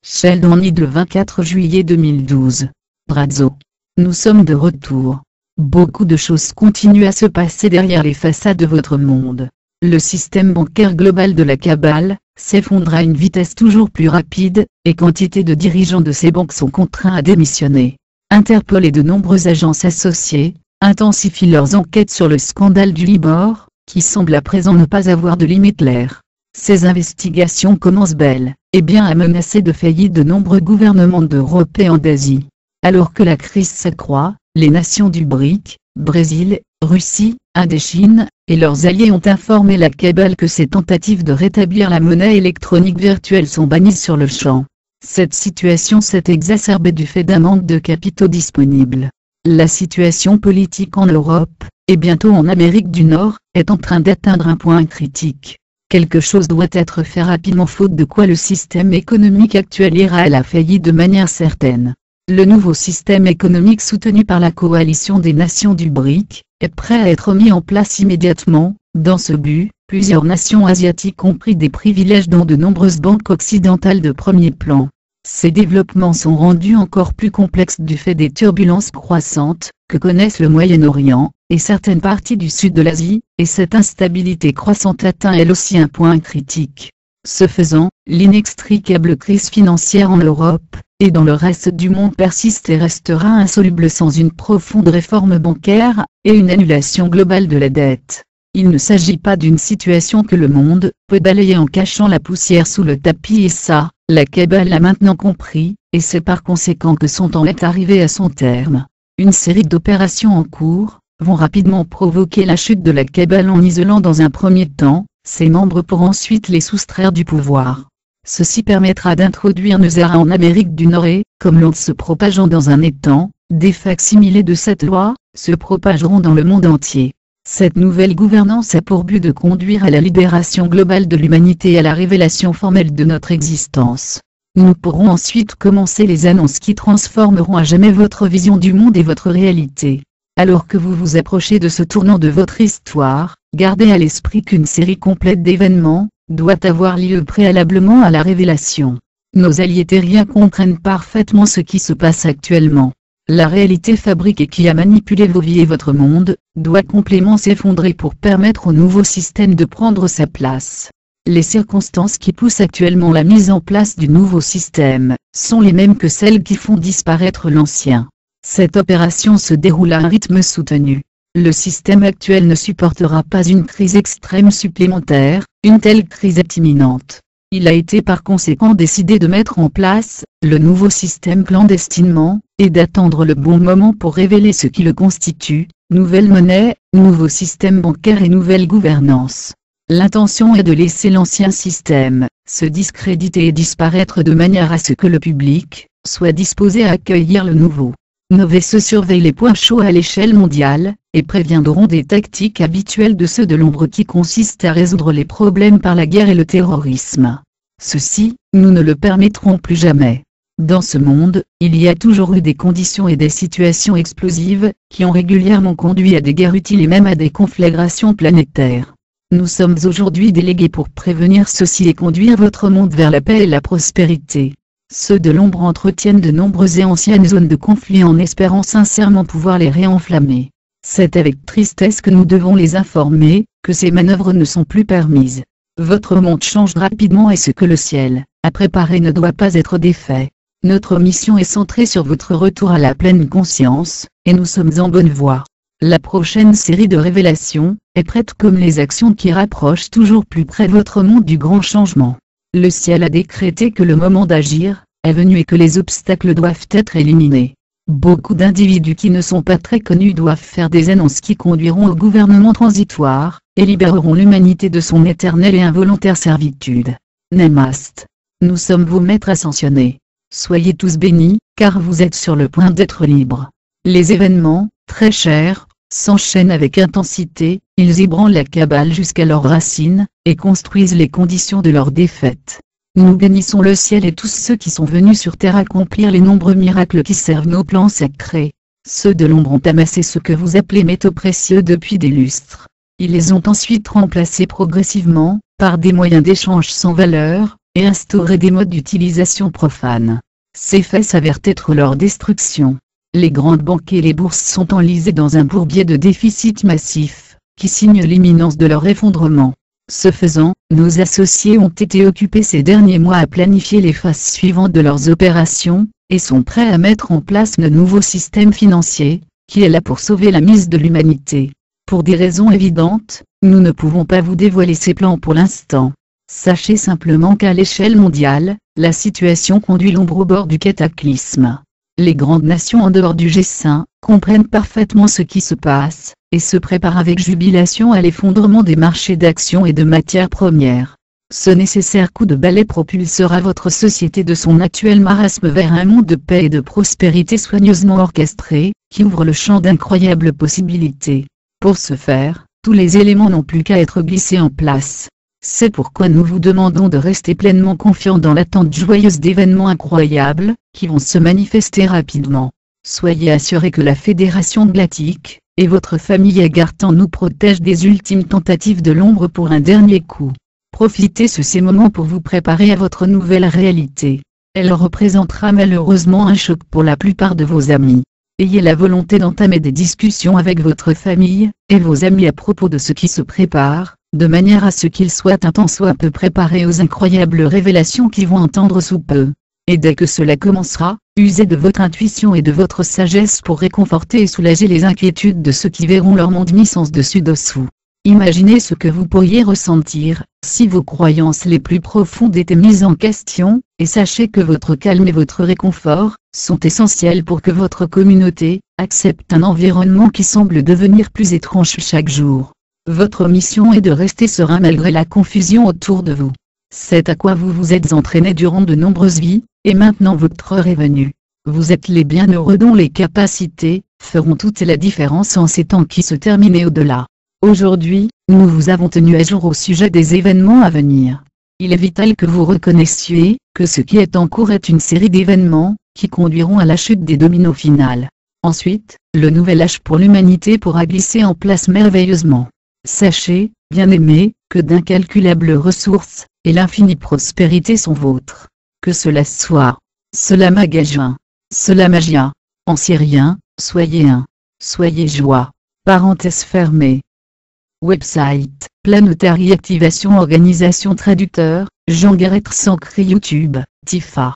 Sheldon Need le 24 juillet 2012. Brazzo. Nous sommes de retour. Beaucoup de choses continuent à se passer derrière les façades de votre monde. Le système bancaire global de la cabale s'effondre à une vitesse toujours plus rapide, et quantité de dirigeants de ces banques sont contraints à démissionner. Interpol et de nombreuses agences associées intensifient leurs enquêtes sur le scandale du Libor, qui semble à présent ne pas avoir de limite claire. Ces investigations commencent bel et bien à menacer de faillite de nombreux gouvernements d'Europe et d'Asie. Alors que la crise s'accroît, les nations du BRIC, Brésil, Russie, Inde et Chine, et leurs alliés ont informé la cabale que ces tentatives de rétablir la monnaie électronique virtuelle sont bannies sur le champ. Cette situation s'est exacerbée du fait d'un manque de capitaux disponibles. La situation politique en Europe, et bientôt en Amérique du Nord, est en train d'atteindre un point critique. Quelque chose doit être fait rapidement, faute de quoi le système économique actuel ira à la faillite de manière certaine. Le nouveau système économique soutenu par la coalition des nations du BRIC est prêt à être mis en place immédiatement. Dans ce but, plusieurs nations asiatiques ont pris des privilèges dont de nombreuses banques occidentales de premier plan. Ces développements sont rendus encore plus complexes du fait des turbulences croissantes que connaissent le Moyen-Orient et certaines parties du sud de l'Asie, et cette instabilité croissante atteint elle aussi un point critique. Ce faisant, l'inextricable crise financière en Europe et dans le reste du monde persiste et restera insoluble sans une profonde réforme bancaire et une annulation globale de la dette. Il ne s'agit pas d'une situation que le monde peut balayer en cachant la poussière sous le tapis, et ça, la cabale l'a maintenant compris, et c'est par conséquent que son temps est arrivé à son terme. Une série d'opérations en cours vont rapidement provoquer la chute de la cabale en isolant dans un premier temps ses membres pour ensuite les soustraire du pouvoir. Ceci permettra d'introduire Nezara en Amérique du Nord et, comme l'onde se propageant dans un étang, des facsimilés de cette loi se propageront dans le monde entier. Cette nouvelle gouvernance a pour but de conduire à la libération globale de l'humanité et à la révélation formelle de notre existence. Nous pourrons ensuite commencer les annonces qui transformeront à jamais votre vision du monde et votre réalité. Alors que vous vous approchez de ce tournant de votre histoire, gardez à l'esprit qu'une série complète d'événements doit avoir lieu préalablement à la révélation. Nos alliés terriens comprennent parfaitement ce qui se passe actuellement. La réalité fabriquée qui a manipulé vos vies et votre monde doit complètement s'effondrer pour permettre au nouveau système de prendre sa place. Les circonstances qui poussent actuellement la mise en place du nouveau système sont les mêmes que celles qui font disparaître l'ancien. Cette opération se déroule à un rythme soutenu. Le système actuel ne supportera pas une crise extrême supplémentaire, une telle crise est imminente. Il a été par conséquent décidé de mettre en place le nouveau système clandestinement, et d'attendre le bon moment pour révéler ce qui le constitue, nouvelle monnaie, nouveau système bancaire et nouvelle gouvernance. L'intention est de laisser l'ancien système se discréditer et disparaître de manière à ce que le public soit disposé à accueillir le nouveau. Nos vaisseaux surveillent les points chauds à l'échelle mondiale, et préviendront des tactiques habituelles de ceux de l'ombre qui consistent à résoudre les problèmes par la guerre et le terrorisme. Ceci, nous ne le permettrons plus jamais. Dans ce monde, il y a toujours eu des conditions et des situations explosives, qui ont régulièrement conduit à des guerres utiles et même à des conflagrations planétaires. Nous sommes aujourd'hui délégués pour prévenir ceci et conduire votre monde vers la paix et la prospérité. Ceux de l'ombre entretiennent de nombreuses et anciennes zones de conflit en espérant sincèrement pouvoir les réenflammer. C'est avec tristesse que nous devons les informer que ces manœuvres ne sont plus permises. Votre monde change rapidement et ce que le ciel a préparé ne doit pas être défait. Notre mission est centrée sur votre retour à la pleine conscience, et nous sommes en bonne voie. La prochaine série de révélations est prête comme les actions qui rapprochent toujours plus près votre monde du grand changement. Le ciel a décrété que le moment d'agir est venu et que les obstacles doivent être éliminés. Beaucoup d'individus qui ne sont pas très connus doivent faire des annonces qui conduiront au gouvernement transitoire, et libéreront l'humanité de son éternelle et involontaire servitude. Namaste. Nous sommes vos maîtres ascensionnés. Soyez tous bénis, car vous êtes sur le point d'être libres. Les événements, très chers, s'enchaînent avec intensité, ils ébranlent la cabale jusqu'à leurs racines, et construisent les conditions de leur défaite. Nous bénissons le ciel et tous ceux qui sont venus sur terre accomplir les nombreux miracles qui servent nos plans sacrés. Ceux de l'ombre ont amassé ce que vous appelez métaux précieux depuis des lustres. Ils les ont ensuite remplacés progressivement, par des moyens d'échange sans valeur, et instaurer des modes d'utilisation profanes. Ces faits s'avèrent être leur destruction. Les grandes banques et les bourses sont enlisées dans un bourbier de déficit massif, qui signe l'imminence de leur effondrement. Ce faisant, nos associés ont été occupés ces derniers mois à planifier les phases suivantes de leurs opérations, et sont prêts à mettre en place le nouveau système financier, qui est là pour sauver la mise de l'humanité. Pour des raisons évidentes, nous ne pouvons pas vous dévoiler ces plans pour l'instant. Sachez simplement qu'à l'échelle mondiale, la situation conduit l'ombre au bord du cataclysme. Les grandes nations en dehors du G5 comprennent parfaitement ce qui se passe, et se préparent avec jubilation à l'effondrement des marchés d'actions et de matières premières. Ce nécessaire coup de balai propulsera votre société de son actuel marasme vers un monde de paix et de prospérité soigneusement orchestré, qui ouvre le champ d'incroyables possibilités. Pour ce faire, tous les éléments n'ont plus qu'à être glissés en place. C'est pourquoi nous vous demandons de rester pleinement confiants dans l'attente joyeuse d'événements incroyables, qui vont se manifester rapidement. Soyez assurés que la Fédération Galactique, et votre famille Agarthan nous protège des ultimes tentatives de l'ombre pour un dernier coup. Profitez de ces moments pour vous préparer à votre nouvelle réalité. Elle représentera malheureusement un choc pour la plupart de vos amis. Ayez la volonté d'entamer des discussions avec votre famille, et vos amis à propos de ce qui se prépare, de manière à ce qu'ils soient un tant soit peu préparés aux incroyables révélations qu'ils vont entendre sous peu. Et dès que cela commencera, usez de votre intuition et de votre sagesse pour réconforter et soulager les inquiétudes de ceux qui verront leur monde mis sens dessus dessous. Imaginez ce que vous pourriez ressentir, si vos croyances les plus profondes étaient mises en question, et sachez que votre calme et votre réconfort, sont essentiels pour que votre communauté, accepte un environnement qui semble devenir plus étrange chaque jour. Votre mission est de rester serein malgré la confusion autour de vous. C'est à quoi vous vous êtes entraîné durant de nombreuses vies, et maintenant votre heure est venue. Vous êtes les bienheureux dont les capacités, feront toute la différence en ces temps qui se terminent et au-delà. Aujourd'hui, nous vous avons tenu à jour au sujet des événements à venir. Il est vital que vous reconnaissiez, que ce qui est en cours est une série d'événements, qui conduiront à la chute des dominos finales. Ensuite, le nouvel âge pour l'humanité pourra glisser en place merveilleusement. Sachez, bien-aimés, que d'incalculables ressources, et l'infinie prospérité sont vôtres. Que cela soit. Cela magasin. Cela magia. En syrien, soyez un. Soyez joie. Parenthèse fermée. Website, Planetary Activation Organisation Traducteur, Jean Garrett Sancré YouTube, Tifa.